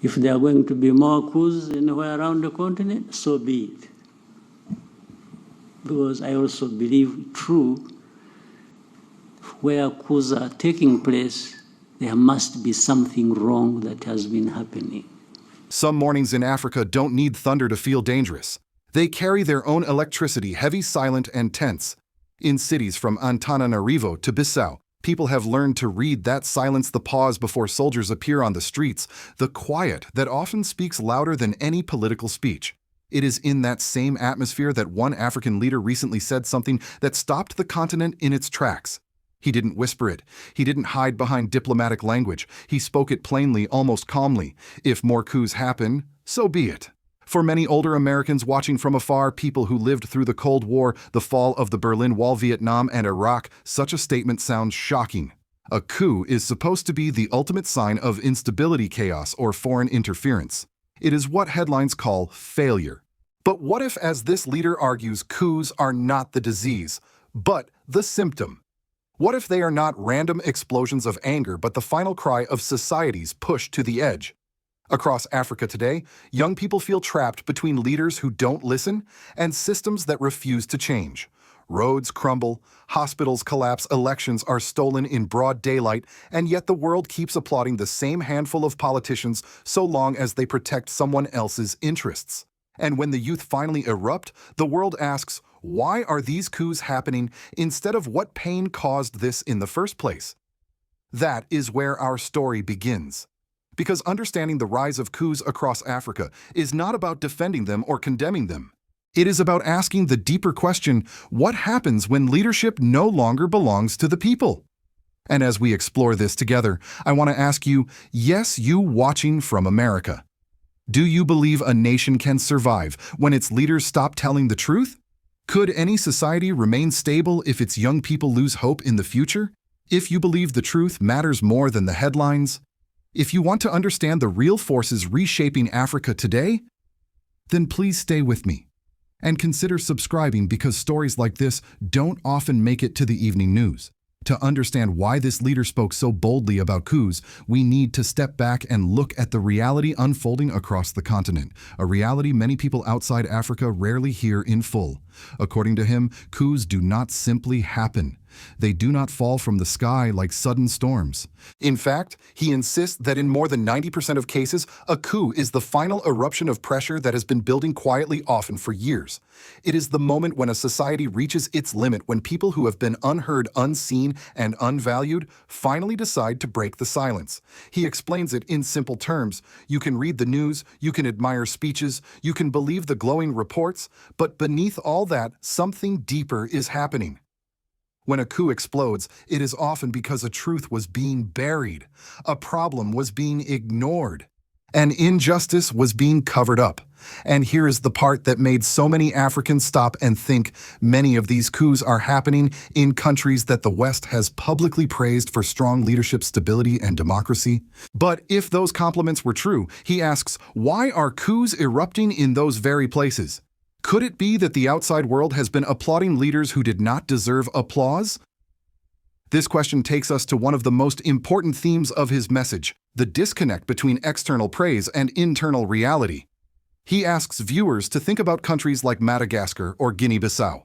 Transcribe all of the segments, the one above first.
If there are going to be more coups anywhere around the continent, so be it. Because I also believe, true, where coups are taking place, there must be something wrong that has been happening. Some mornings in Africa don't need thunder to feel dangerous. They carry their own electricity, heavy, silent, and tense. In cities from Antananarivo to Bissau, people have learned to read that silence, the pause before soldiers appear on the streets, the quiet that often speaks louder than any political speech. It is in that same atmosphere that one African leader recently said something that stopped the continent in its tracks. He didn't whisper it. He didn't hide behind diplomatic language. He spoke it plainly, almost calmly. If more coups happen, so be it. For many older Americans watching from afar, people who lived through the Cold War, the fall of the Berlin Wall, Vietnam, and Iraq, such a statement sounds shocking. A coup is supposed to be the ultimate sign of instability, chaos, or foreign interference. It is what headlines call failure. But what if, as this leader argues, coups are not the disease, but the symptom? What if they are not random explosions of anger, but the final cry of societies pushed to the edge? Across Africa today, young people feel trapped between leaders who don't listen and systems that refuse to change. Roads crumble, hospitals collapse, elections are stolen in broad daylight, and yet the world keeps applauding the same handful of politicians so long as they protect someone else's interests. And when the youth finally erupt, the world asks, why are these coups happening instead of what pain caused this in the first place? That is where our story begins. Because understanding the rise of coups across Africa is not about defending them or condemning them. It is about asking the deeper question, what happens when leadership no longer belongs to the people? And as we explore this together, I want to ask you, yes, you watching from America. Do you believe a nation can survive when its leaders stop telling the truth? Could any society remain stable if its young people lose hope in the future? If you believe the truth matters more than the headlines? If you want to understand the real forces reshaping Africa today, then please stay with me. And consider subscribing because stories like this don't often make it to the evening news. To understand why this leader spoke so boldly about coups, we need to step back and look at the reality unfolding across the continent, a reality many people outside Africa rarely hear in full. According to him, coups do not simply happen. They do not fall from the sky like sudden storms. In fact, he insists that in more than 90% of cases, a coup is the final eruption of pressure that has been building quietly, often for years. It is the moment when a society reaches its limit, when people who have been unheard, unseen, and unvalued finally decide to break the silence. He explains it in simple terms. You can read the news, you can admire speeches, you can believe the glowing reports, but beneath all that, something deeper is happening. When a coup explodes, it is often because a truth was being buried, a problem was being ignored, an injustice was being covered up. And here is the part that made so many Africans stop and think. Many of these coups are happening in countries that the West has publicly praised for strong leadership, stability, and democracy. But if those compliments were true, he asks, why are coups erupting in those very places? Could it be that the outside world has been applauding leaders who did not deserve applause? This question takes us to one of the most important themes of his message, the disconnect between external praise and internal reality. He asks viewers to think about countries like Madagascar or Guinea-Bissau.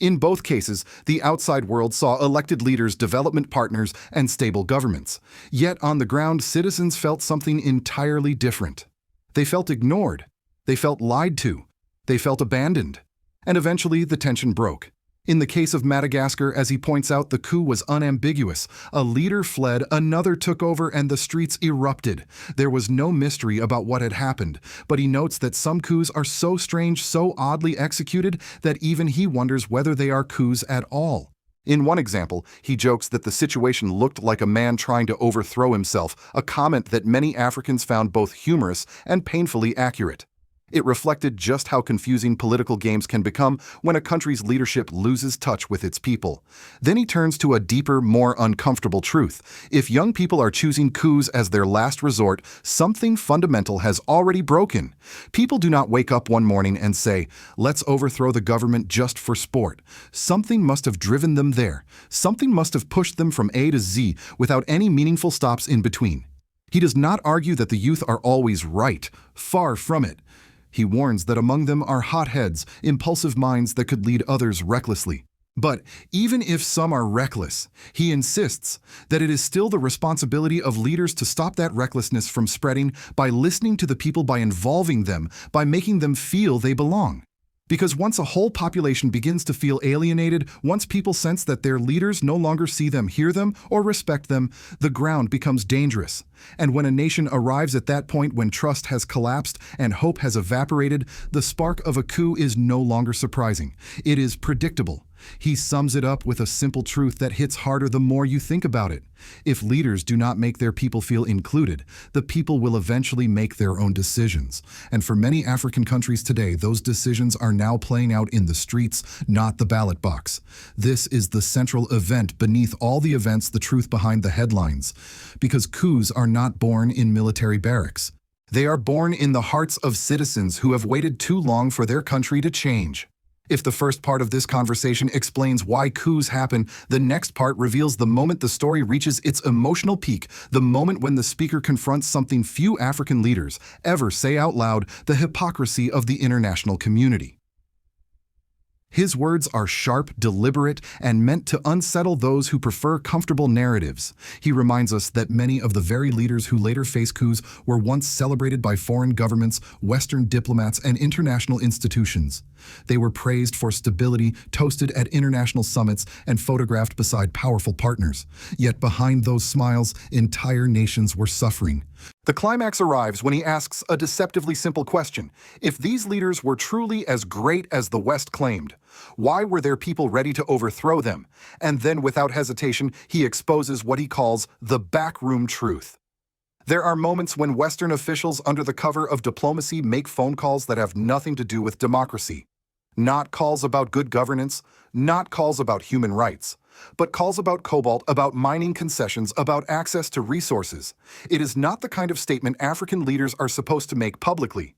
In both cases, the outside world saw elected leaders, development partners, and stable governments. Yet on the ground, citizens felt something entirely different. They felt ignored. They felt lied to. They felt abandoned. And eventually, the tension broke. In the case of Madagascar, as he points out, the coup was unambiguous. A leader fled, another took over, and the streets erupted. There was no mystery about what had happened, but he notes that some coups are so strange, so oddly executed, that even he wonders whether they are coups at all. In one example, he jokes that the situation looked like a man trying to overthrow himself, a comment that many Africans found both humorous and painfully accurate. It reflected just how confusing political games can become when a country's leadership loses touch with its people. Then he turns to a deeper, more uncomfortable truth. If young people are choosing coups as their last resort, something fundamental has already broken. People do not wake up one morning and say, let's overthrow the government just for sport. Something must have driven them there. Something must have pushed them from A to Z without any meaningful stops in between. He does not argue that the youth are always right, far from it. He warns that among them are hotheads, impulsive minds that could lead others recklessly. But even if some are reckless, he insists that it is still the responsibility of leaders to stop that recklessness from spreading by listening to the people, by involving them, by making them feel they belong. Because once a whole population begins to feel alienated, once people sense that their leaders no longer see them, hear them, or respect them, the ground becomes dangerous. And when a nation arrives at that point when trust has collapsed and hope has evaporated, the spark of a coup is no longer surprising. It is predictable. He sums it up with a simple truth that hits harder the more you think about it. If leaders do not make their people feel included, the people will eventually make their own decisions. And for many African countries today, those decisions are now playing out in the streets, not the ballot box. This is the central event beneath all the events, the truth behind the headlines. Because coups are not born in military barracks. They are born in the hearts of citizens who have waited too long for their country to change. If the first part of this conversation explains why coups happen, the next part reveals the moment the story reaches its emotional peak, the moment when the speaker confronts something few African leaders ever say out loud: the hypocrisy of the international community. His words are sharp, deliberate, and meant to unsettle those who prefer comfortable narratives. He reminds us that many of the very leaders who later face coups were once celebrated by foreign governments, Western diplomats, and international institutions. They were praised for stability, toasted at international summits, and photographed beside powerful partners. Yet behind those smiles, entire nations were suffering. The climax arrives when he asks a deceptively simple question. If these leaders were truly as great as the West claimed, why were their people ready to overthrow them? And then, without hesitation, he exposes what he calls the backroom truth. There are moments when Western officials, under the cover of diplomacy, make phone calls that have nothing to do with democracy. Not calls about good governance, not calls about human rights, but calls about cobalt, about mining concessions, about access to resources. It is not the kind of statement African leaders are supposed to make publicly.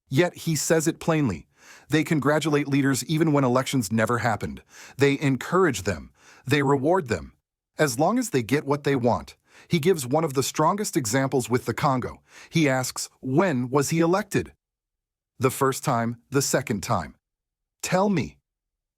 Yet he says it plainly. They congratulate leaders even when elections never happened. They encourage them. They reward them. As long as they get what they want. He gives one of the strongest examples with the Congo. He asks, when was he elected? The first time, the second time. Tell me.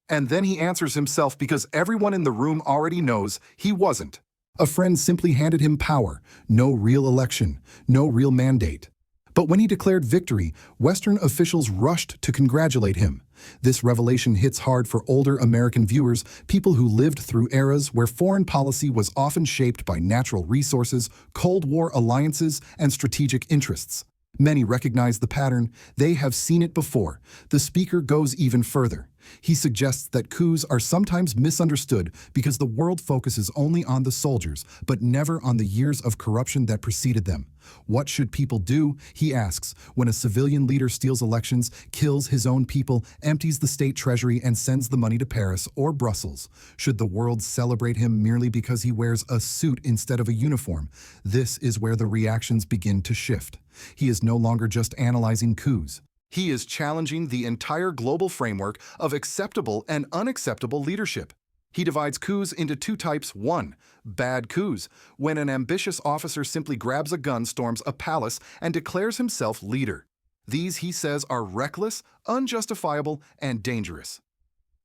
And then he answers himself because everyone in the room already knows he wasn't. A friend simply handed him power, no real election, no real mandate. But when he declared victory, Western officials rushed to congratulate him. This revelation hits hard for older American viewers, people who lived through eras where foreign policy was often shaped by natural resources, Cold War alliances, and strategic interests. Many recognize the pattern. They have seen it before. The speaker goes even further. He suggests that coups are sometimes misunderstood because the world focuses only on the soldiers, but never on the years of corruption that preceded them. What should people do, he asks, when a civilian leader steals elections, kills his own people, empties the state treasury, and sends the money to Paris or Brussels? Should the world celebrate him merely because he wears a suit instead of a uniform? This is where the reactions begin to shift. He is no longer just analyzing coups. He is challenging the entire global framework of acceptable and unacceptable leadership. He divides coups into two types. 1. Bad coups, when an ambitious officer simply grabs a gun, storms a palace, and declares himself leader. These, he says, are reckless, unjustifiable, and dangerous.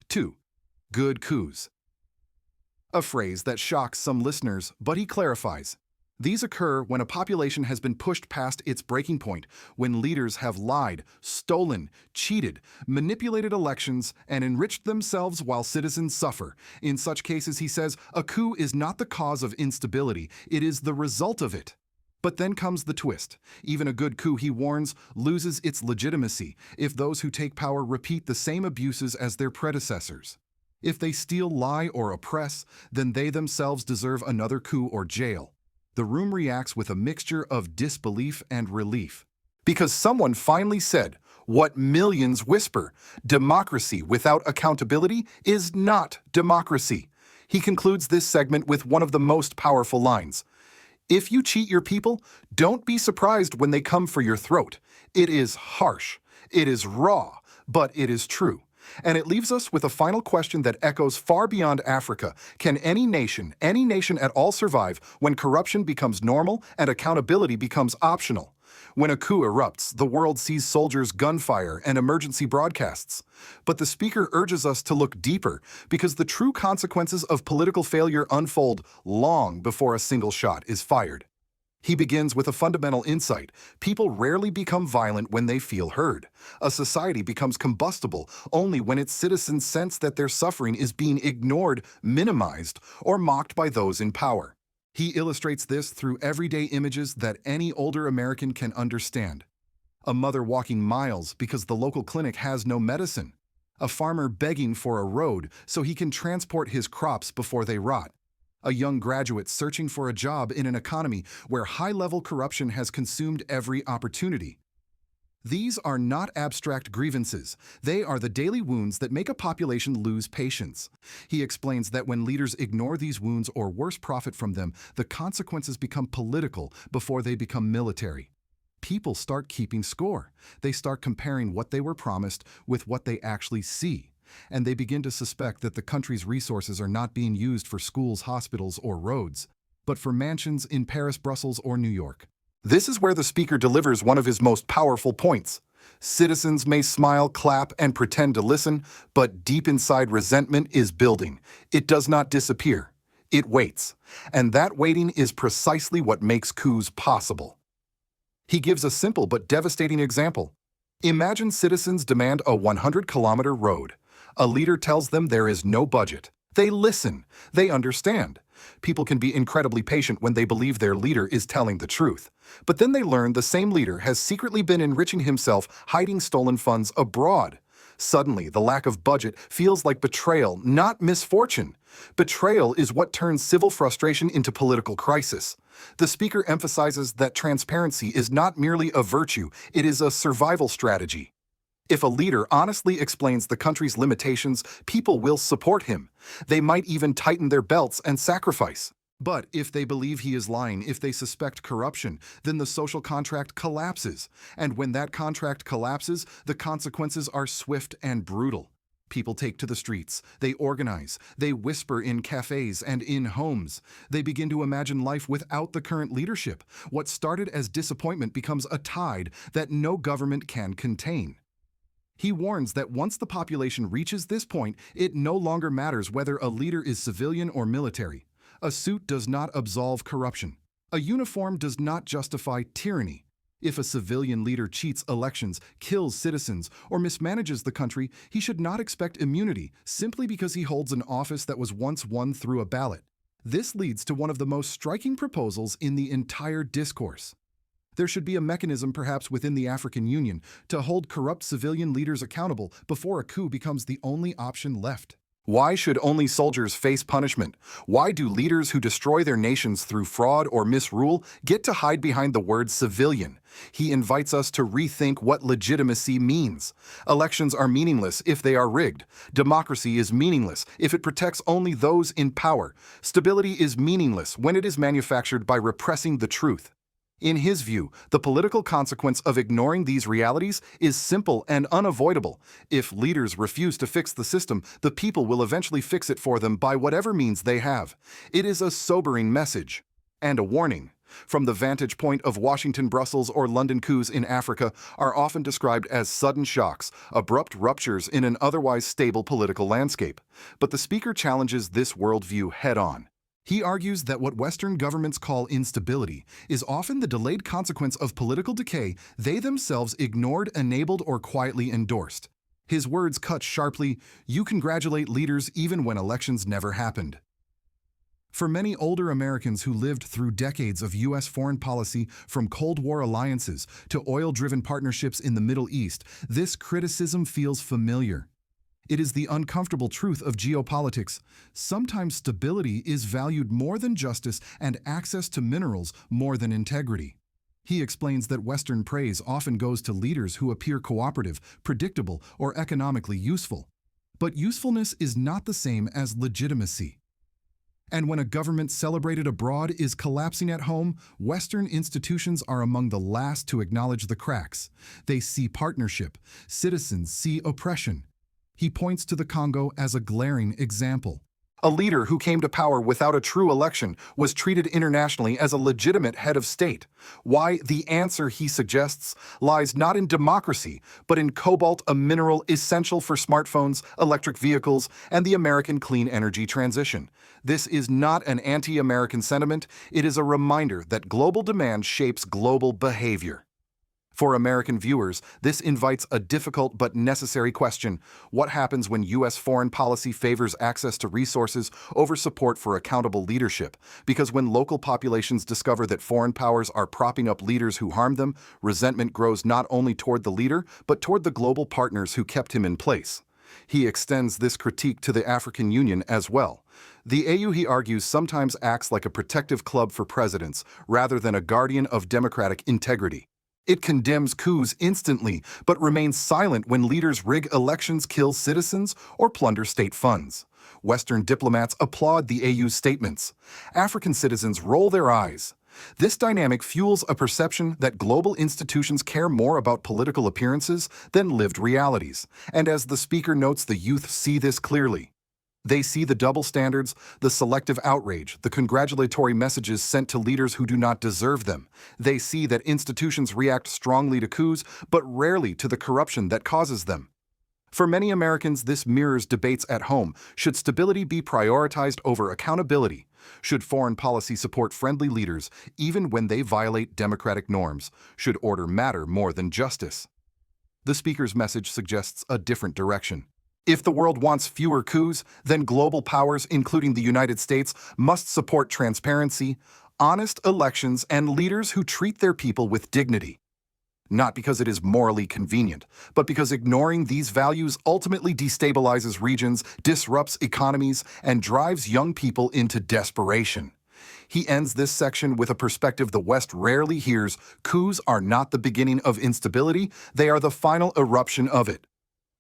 2. Good coups. A phrase that shocks some listeners, but he clarifies. These occur when a population has been pushed past its breaking point, when leaders have lied, stolen, cheated, manipulated elections, and enriched themselves while citizens suffer. In such cases, he says, a coup is not the cause of instability, it is the result of it. But then comes the twist. Even a good coup, he warns, loses its legitimacy if those who take power repeat the same abuses as their predecessors. If they steal, lie, or oppress, then they themselves deserve another coup or jail. The room reacts with a mixture of disbelief and relief. Because someone finally said, what millions whisper, democracy without accountability is not democracy. He concludes this segment with one of the most powerful lines. If you cheat your people, don't be surprised when they come for your throat. It is harsh, it is raw, but it is true. And it leaves us with a final question that echoes far beyond Africa. Can any nation at all survive when corruption becomes normal and accountability becomes optional? When a coup erupts, the world sees soldiers, gunfire, and emergency broadcasts. But the speaker urges us to look deeper because the true consequences of political failure unfold long before a single shot is fired. He begins with a fundamental insight. People rarely become violent when they feel heard. A society becomes combustible only when its citizens sense that their suffering is being ignored, minimized, or mocked by those in power. He illustrates this through everyday images that any older American can understand. A mother walking miles because the local clinic has no medicine. A farmer begging for a road so he can transport his crops before they rot. A young graduate searching for a job in an economy where high-level corruption has consumed every opportunity. These are not abstract grievances. They are the daily wounds that make a population lose patience. He explains that when leaders ignore these wounds or worse profit from them, the consequences become political before they become military. People start keeping score. They start comparing what they were promised with what they actually see. And they begin to suspect that the country's resources are not being used for schools, hospitals, or roads, but for mansions in Paris, Brussels, or New York. This is where the speaker delivers one of his most powerful points. Citizens may smile, clap, and pretend to listen, but deep inside resentment is building. It does not disappear. It waits. And that waiting is precisely what makes coups possible. He gives a simple but devastating example. Imagine citizens demand a 100-kilometer road. A leader tells them there is no budget. They listen. They understand. People can be incredibly patient when they believe their leader is telling the truth. But then they learn the same leader has secretly been enriching himself, hiding stolen funds abroad. Suddenly, the lack of budget feels like betrayal, not misfortune. Betrayal is what turns civil frustration into political crisis. The speaker emphasizes that transparency is not merely a virtue, it is a survival strategy. If a leader honestly explains the country's limitations, people will support him. They might even tighten their belts and sacrifice. But if they believe he is lying, if they suspect corruption, then the social contract collapses. And when that contract collapses, the consequences are swift and brutal. People take to the streets. They organize. They whisper in cafes and in homes. They begin to imagine life without the current leadership. What started as disappointment becomes a tide that no government can contain. He warns that once the population reaches this point, it no longer matters whether a leader is civilian or military. A suit does not absolve corruption. A uniform does not justify tyranny. If a civilian leader cheats elections, kills citizens, or mismanages the country, he should not expect immunity simply because he holds an office that was once won through a ballot. This leads to one of the most striking proposals in the entire discourse. There should be a mechanism, perhaps within the African Union, to hold corrupt civilian leaders accountable before a coup becomes the only option left. Why should only soldiers face punishment? Why do leaders who destroy their nations through fraud or misrule get to hide behind the word civilian? He invites us to rethink what legitimacy means. Elections are meaningless if they are rigged. Democracy is meaningless if it protects only those in power. Stability is meaningless when it is manufactured by repressing the truth. In his view, the political consequence of ignoring these realities is simple and unavoidable. If leaders refuse to fix the system, the people will eventually fix it for them by whatever means they have. It is a sobering message and a warning. From the vantage point of Washington, Brussels, or London, coups in Africa are often described as sudden shocks, abrupt ruptures in an otherwise stable political landscape. But the speaker challenges this worldview head-on. He argues that what Western governments call instability is often the delayed consequence of political decay they themselves ignored, enabled, or quietly endorsed. His words cut sharply. You congratulate leaders even when elections never happened. For many older Americans who lived through decades of U.S. foreign policy, from Cold War alliances to oil-driven partnerships in the Middle East, this criticism feels familiar. It is the uncomfortable truth of geopolitics. Sometimes stability is valued more than justice and access to minerals more than integrity. He explains that Western praise often goes to leaders who appear cooperative, predictable, or economically useful. But usefulness is not the same as legitimacy. And when a government celebrated abroad is collapsing at home, Western institutions are among the last to acknowledge the cracks. They see partnership. Citizens see oppression. He points to the Congo as a glaring example. A leader who came to power without a true election was treated internationally as a legitimate head of state. Why? The answer, he suggests, lies not in democracy, but in cobalt, a mineral essential for smartphones, electric vehicles, and the American clean energy transition. This is not an anti-American sentiment. It is a reminder that global demand shapes global behavior. For American viewers, this invites a difficult but necessary question. What happens when U.S. foreign policy favors access to resources over support for accountable leadership? Because when local populations discover that foreign powers are propping up leaders who harm them, resentment grows not only toward the leader, but toward the global partners who kept him in place. He extends this critique to the African Union as well. The AU, he argues, sometimes acts like a protective club for presidents rather than a guardian of democratic integrity. It condemns coups instantly, but remains silent when leaders rig elections, kill citizens, or plunder state funds. Western diplomats applaud the AU's statements. African citizens roll their eyes. This dynamic fuels a perception that global institutions care more about political appearances than lived realities. And as the speaker notes, the youth see this clearly. They see the double standards, the selective outrage, the congratulatory messages sent to leaders who do not deserve them. They see that institutions react strongly to coups, but rarely to the corruption that causes them. For many Americans, this mirrors debates at home. Should stability be prioritized over accountability? Should foreign policy support friendly leaders, even when they violate democratic norms? Should order matter more than justice? The speaker's message suggests a different direction. If the world wants fewer coups, then global powers, including the United States, must support transparency, honest elections, and leaders who treat their people with dignity. Not because it is morally convenient, but because ignoring these values ultimately destabilizes regions, disrupts economies, and drives young people into desperation. He ends this section with a perspective the West rarely hears. Coups are not the beginning of instability, they are the final eruption of it.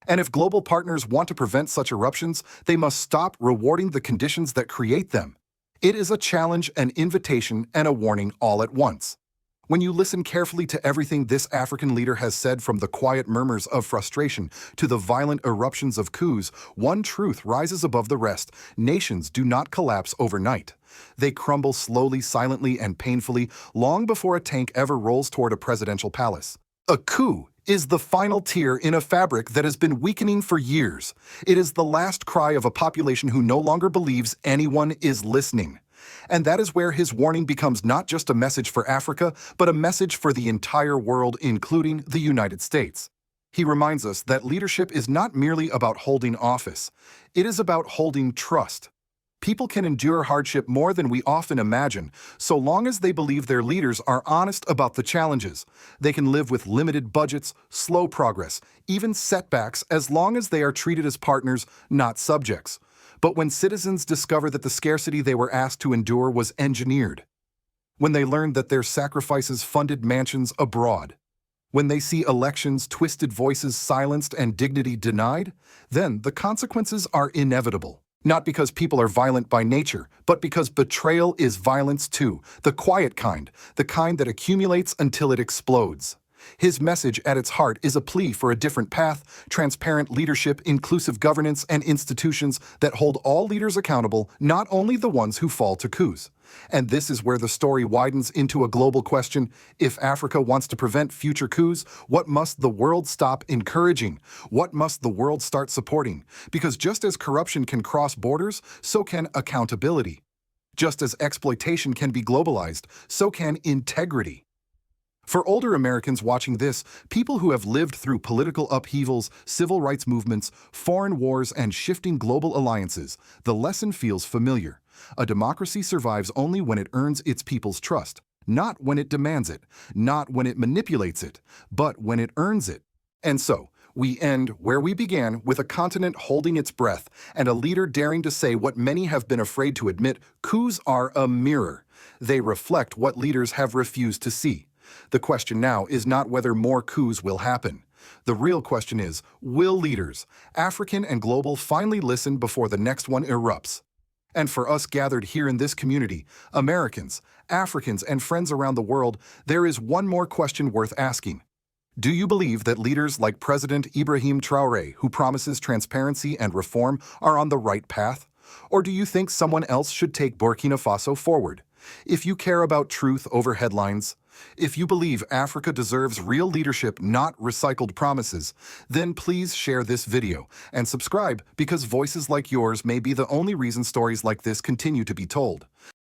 And if global partners want to prevent such eruptions, they must stop rewarding the conditions that create them. It is a challenge, an invitation, and a warning all at once. When you listen carefully to everything this African leader has said, from the quiet murmurs of frustration to the violent eruptions of coups, one truth rises above the rest. Nations do not collapse overnight. They crumble slowly, silently, and painfully, long before a tank ever rolls toward a presidential palace. A coup is the final tear in a fabric that has been weakening for years. It is the last cry of a population who no longer believes anyone is listening. And that is where his warning becomes not just a message for Africa, but a message for the entire world, including the United States. He reminds us that leadership is not merely about holding office. It is about holding trust. People can endure hardship more than we often imagine, so long as they believe their leaders are honest about the challenges. They can live with limited budgets, slow progress, even setbacks, as long as they are treated as partners, not subjects. But when citizens discover that the scarcity they were asked to endure was engineered, when they learn that their sacrifices funded mansions abroad, when they see elections, twisted voices silenced, and dignity denied, then the consequences are inevitable. Not because people are violent by nature, but because betrayal is violence too, the quiet kind, the kind that accumulates until it explodes. His message at its heart is a plea for a different path, transparent leadership, inclusive governance, and institutions that hold all leaders accountable, not only the ones who fall to coups. And this is where the story widens into a global question. If Africa wants to prevent future coups, what must the world stop encouraging? What must the world start supporting? Because just as corruption can cross borders, so can accountability. Just as exploitation can be globalized, so can integrity. For older Americans watching this, people who have lived through political upheavals, civil rights movements, foreign wars, and shifting global alliances, the lesson feels familiar. A democracy survives only when it earns its people's trust, not when it demands it, not when it manipulates it, but when it earns it. And so, we end where we began, with a continent holding its breath and a leader daring to say what many have been afraid to admit: coups are a mirror. They reflect what leaders have refused to see. The question now is not whether more coups will happen. The real question is, will leaders, African and global, finally listen before the next one erupts? And for us gathered here in this community, Americans, Africans, and friends around the world, there is one more question worth asking. Do you believe that leaders like President Ibrahim Traoré, who promises transparency and reform, are on the right path? Or do you think someone else should take Burkina Faso forward? If you care about truth over headlines, if you believe Africa deserves real leadership, not recycled promises, then please share this video and subscribe, because voices like yours may be the only reason stories like this continue to be told.